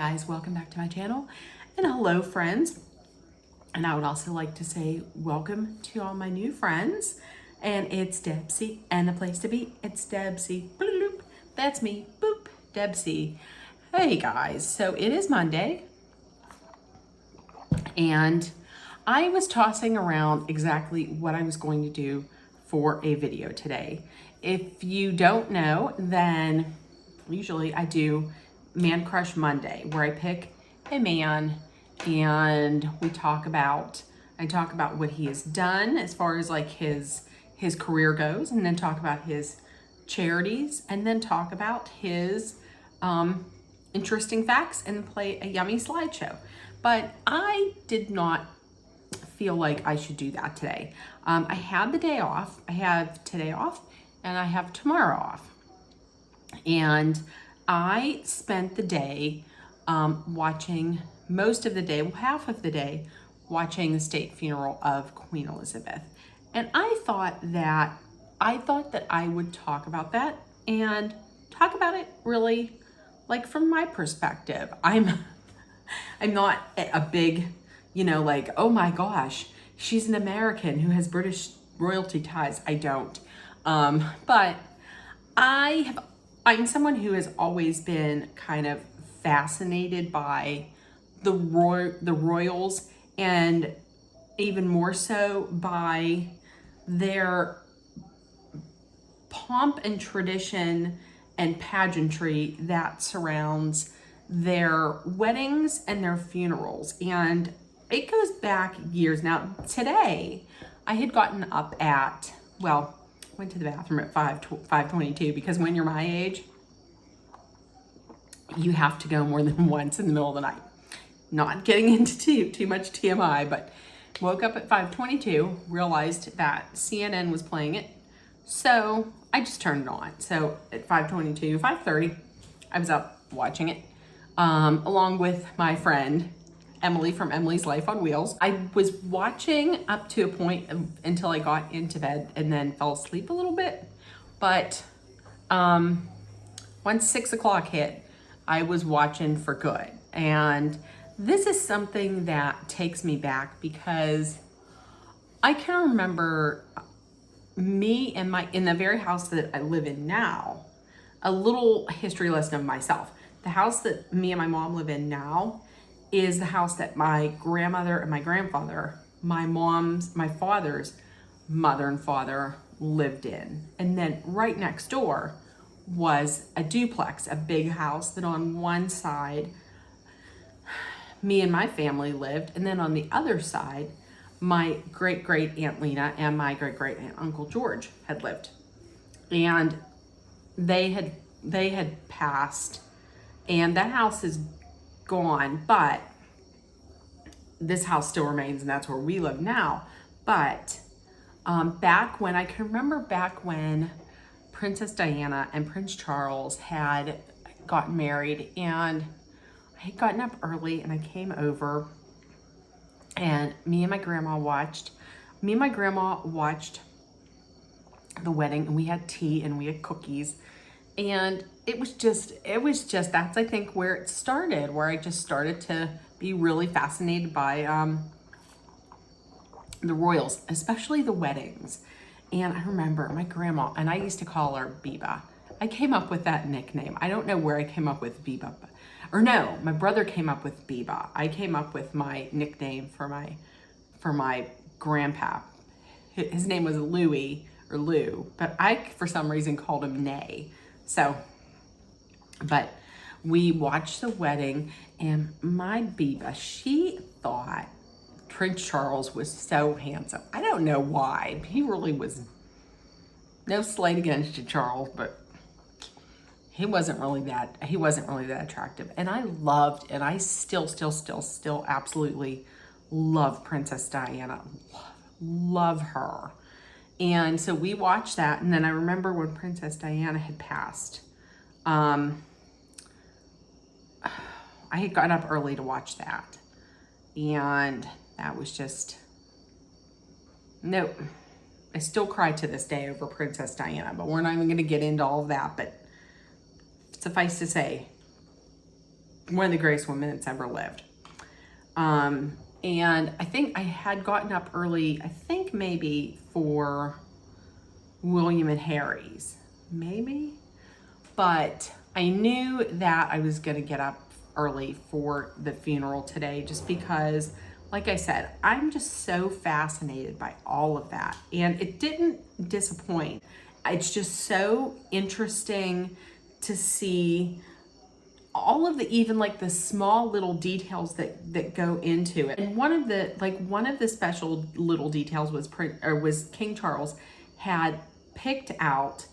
guys, welcome back to my channel, and hello friends. And I would also like to say welcome to all my new friends. And it's Debsy, and the place to be, it's Debsy. Bloop. That's me, boop, Debsy. Hey guys, so it is Monday, and I was tossing around exactly what I was going to do for a video today. If you don't know, then usually I do Man Crush Monday, where I pick a man and I talk about what he has done as far as like his career goes, and then talk about his charities, and then talk about his interesting facts, and play a yummy slideshow. But I did not feel like I should do that today. I had the day off. I have today off, and I have tomorrow off. And I spent the day watching most of the day, well, half of the day, watching the state funeral of Queen Elizabeth. And I thought that I would talk about that, and talk about it really like from my perspective. I'm not a big, like, oh my gosh, she's an American who has British royalty ties. I don't. But I'm someone who has always been kind of fascinated by the royals, and even more so by their pomp and tradition and pageantry that surrounds their weddings and their funerals. And it goes back years. Now, today I had gotten up at, well, went to the bathroom at 5:22, because when you're my age, you have to go more than once in the middle of the night. Not getting into too much TMI, but woke up at 5:22, realized that CNN was playing it, so I just turned it on. So at 5:22, 5:30, I was up watching it, along with my friend Emily from Emily's Life on Wheels. I was watching up to a point until I got into bed, and then fell asleep a little bit. But once 6 o'clock hit, I was watching for good. And this is something that takes me back, because I can remember me and in the very house that I live in now. A little history lesson of myself. The house that me and my mom live in now is the house that my grandmother and my grandfather, my father's mother and father, lived in. And then right next door was a duplex, a big house that on one side me and my family lived, and then on the other side my great-great Aunt Lena and my great-great Aunt Uncle George had lived. And they had passed, and that house is gone, but this house still remains, and that's where we live now. But back when Princess Diana and Prince Charles had gotten married, and I had gotten up early, and I came over, and me and my grandma watched the wedding, and we had tea and we had cookies. And it was just, that's, I think, where it started, where I just started to be really fascinated by the royals, especially the weddings. And I remember my grandma, and I used to call her Biba. I came up with that nickname. I don't know where I came up with Biba, or no, my brother came up with Biba. I came up with my nickname for my grandpa. His name was Louie, or Lou, but I, for some reason, called him Nay. So, but we watched the wedding, and my Biba, she thought Prince Charles was so handsome. I don't know why. He really was. No slight against you, Charles, but he wasn't really that attractive. And I loved, and I still absolutely love Princess Diana. Love her. And so we watched that, and then I remember when Princess Diana had passed, I had gotten up early to watch that, and that was just, nope. I still cry to this day over Princess Diana, but we're not even going to get into all of that. But suffice to say, one of the greatest women that's ever lived. And I think I had gotten up early, I think maybe for William and Harry's, maybe. But I knew that I was going to get up early for the funeral today just because, like I said, I'm just so fascinated by all of that. And it didn't disappoint. It's just so interesting to see all of the, even like the small little details that go into it. And one of the special little details was King Charles had picked out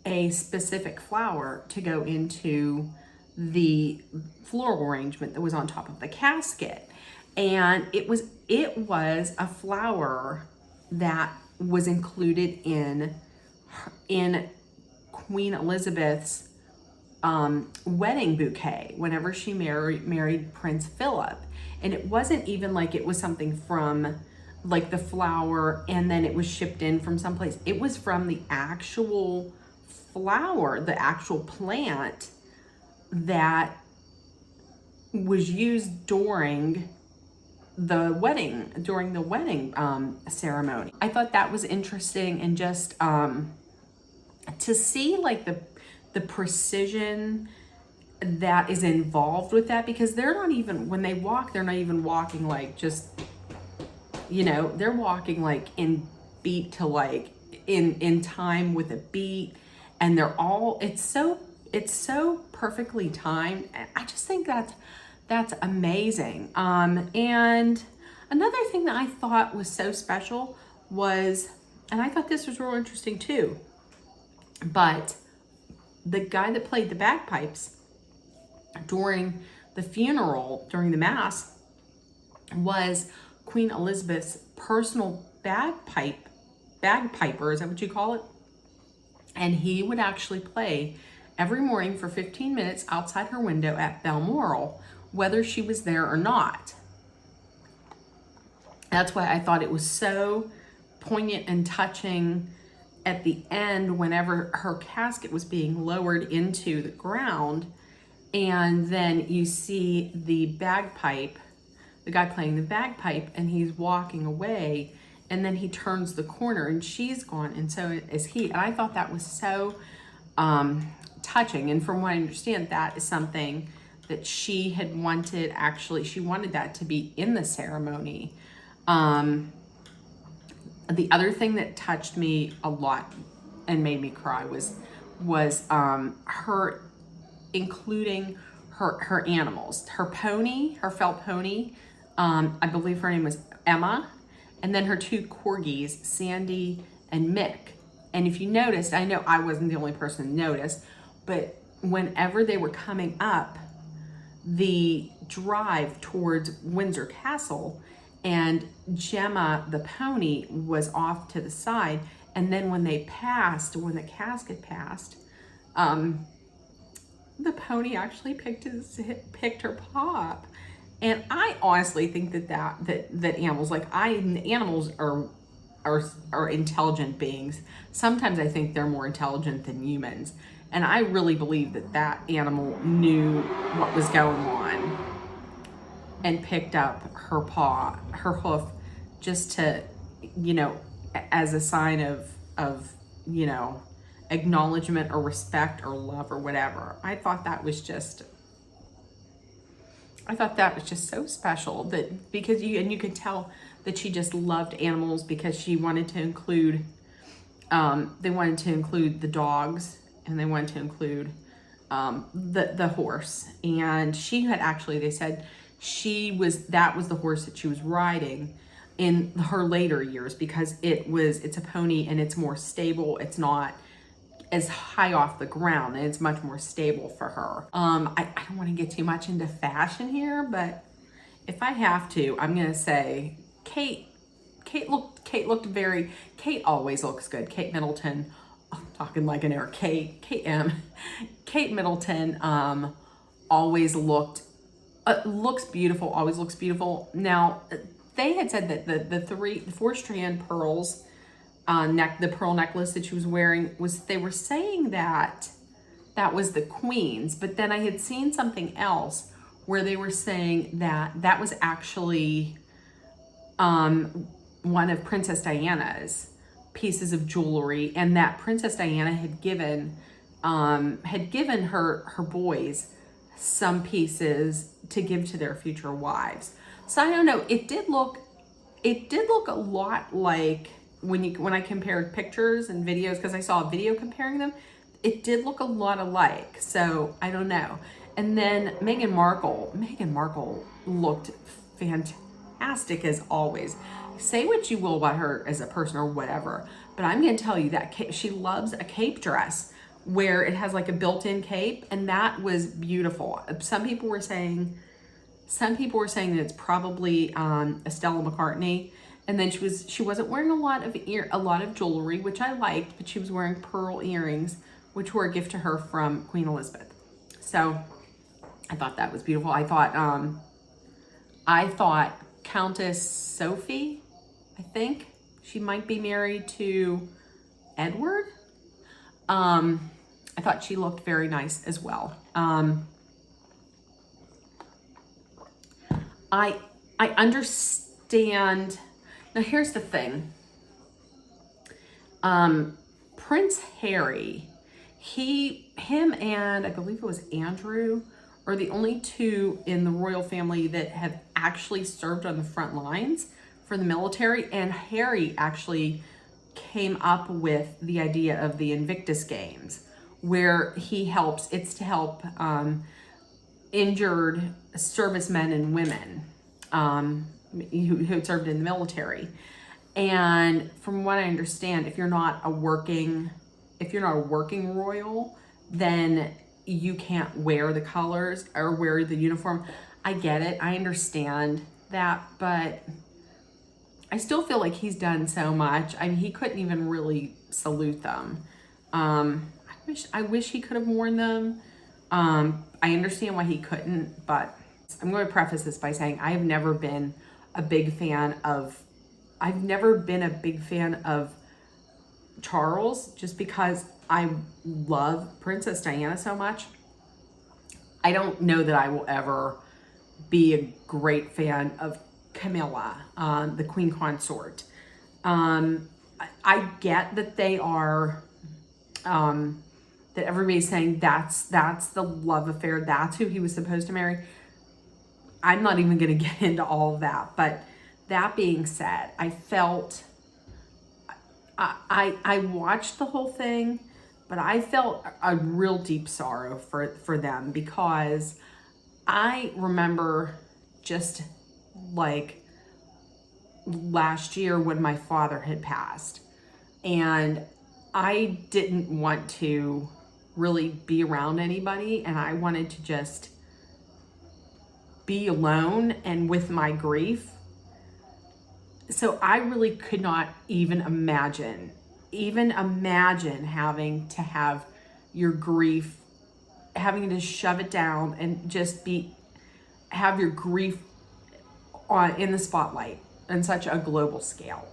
a specific flower to go into the floral arrangement that was on top of the casket. And it was a flower that was included in Queen Elizabeth's wedding bouquet whenever she married Prince Philip. And it wasn't even like it was something from like the flower and then it was shipped in from someplace. It was from the actual flower, the actual plant that was used during the wedding ceremony. I thought that was interesting, and just to see like the precision that is involved with that, because they're not even, when they walk, they're not even walking like just, they're walking like in beat to like in time with a beat, and they're all, it's so perfectly timed. I just think that's amazing. And another thing that I thought was so special was, and I thought this was real interesting too, but the guy that played the bagpipes during the funeral, during the mass, was Queen Elizabeth's personal bagpiper, is that what you call it? And he would actually play every morning for 15 minutes outside her window at Balmoral, whether she was there or not. That's why I thought it was so poignant and touching at the end whenever her casket was being lowered into the ground, and then you see the bagpipe, the guy playing the bagpipe, and he's walking away, and then he turns the corner and she's gone, and so is he. And I thought that was so touching. And from what I understand, that is something that she had wanted, actually, she wanted that to be in the ceremony. The other thing that touched me a lot and made me cry was her including her animals, her pony, her felt pony. I believe her name was Emma, and then her two corgis, Sandy and Mick. And if you noticed, I know I wasn't the only person to notice, but whenever they were coming up the drive towards Windsor Castle, and Gemma, the pony, was off to the side, and then when the casket passed, the pony actually picked her paw up. And I honestly think that animals are intelligent beings. Sometimes I think they're more intelligent than humans. And I really believe that animal knew what was going on and picked up her paw, her hoof, just to, as a sign of acknowledgement or respect or love or whatever. I thought that was just so special, that because you could tell that she just loved animals, because she wanted to include, they wanted to include the dogs, and they wanted to include the horse. And she had actually, they said that was the horse that she was riding in her later years, because it's a pony and it's more stable. It's not as high off the ground, and it's much more stable for her. I don't want to get too much into fashion here, but if I have to, I'm gonna say Kate always looks good. Kate Middleton, I'm talking like an air. Kate Middleton always looks beautiful. Always looks beautiful. Now, they had said that the 4-strand pearls, the pearl necklace that she was wearing, they were saying that was the Queen's, but then I had seen something else where they were saying that that was actually one of Princess Diana's pieces of jewelry, and that Princess Diana had given her boys some pieces to give to their future wives. So I don't know. It did look a lot like when I compared pictures and videos, because I saw a video comparing them. It did look a lot alike. So I don't know. And then Meghan Markle looked fantastic as always. Say what you will about her as a person or whatever, but I'm going to tell you that she loves a cape dress where it has like a built-in cape, and that was beautiful. Some people were saying that it's probably Stella McCartney, and then she wasn't wearing a lot of jewelry, which I liked, but she was wearing pearl earrings, which were a gift to her from Queen Elizabeth. So I thought that was beautiful. I thought Countess Sophie, I think she might be married to Edward. I thought she looked very nice as well. I understand. Now here's the thing. Prince Harry, him and I believe it was Andrew are the only two in the royal family that have actually served on the front lines for the military. And Harry actually came up with the idea of the Invictus Games, where it's to help injured servicemen and women who had served in the military. And from what I understand, if you're not a working royal, then you can't wear the colors or wear the uniform. I get it. I understand that, but I still feel like he's done so much. I mean, he couldn't even really salute them. I wish he could have worn them. I understand why he couldn't, but I'm going to preface this by saying I've never been a big fan of Charles, just because I love Princess Diana so much. I don't know that I will ever be a great fan of Camilla, the Queen Consort. I get that they are, that everybody's saying that's the love affair, that's who he was supposed to marry. I'm not even going to get into all of that, but that being said, I felt, I watched the whole thing, but I felt a real deep sorrow for them, because I remember just like last year when my father had passed, and I didn't want to really be around anybody, and I wanted to just be alone and with my grief. So I really could not even imagine having to have your grief, having to shove it down and just have your grief in the spotlight on such a global scale.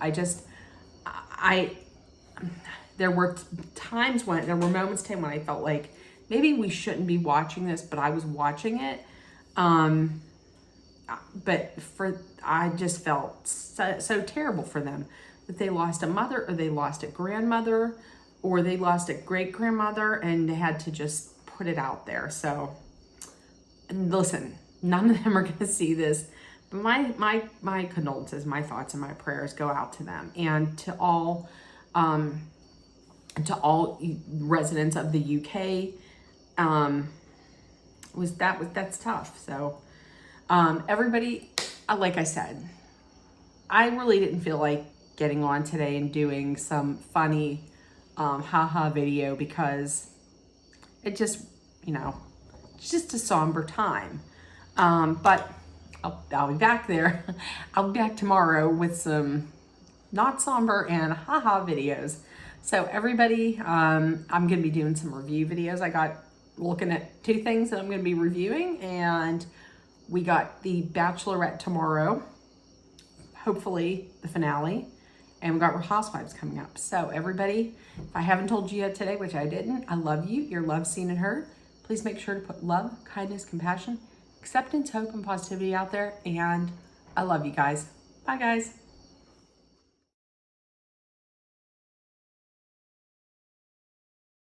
There were moments when I felt like maybe we shouldn't be watching this, but I was watching it. But I just felt so terrible for them that they lost a mother, or they lost a grandmother, or they lost a great grandmother, and they had to just put it out there. So, and listen, none of them are going to see this, but my condolences, my thoughts, and my prayers go out to them, and to all residents of the UK. That's tough. So. Everybody, like I said, I really didn't feel like getting on today and doing some funny haha video, because it just, it's just a somber time. But I'll be back there. I'll be back tomorrow with some not somber and haha videos. So everybody, I'm going to be doing some review videos. I got looking at 2 things that I'm going to be reviewing, and we got The Bachelorette tomorrow, hopefully the finale, and we got Real Housewives coming up. So everybody, if I haven't told you yet today, which I didn't, I love you. You're loved, seen, and heard. Please make sure to put love, kindness, compassion, acceptance, hope, and positivity out there. And I love you guys. Bye, guys.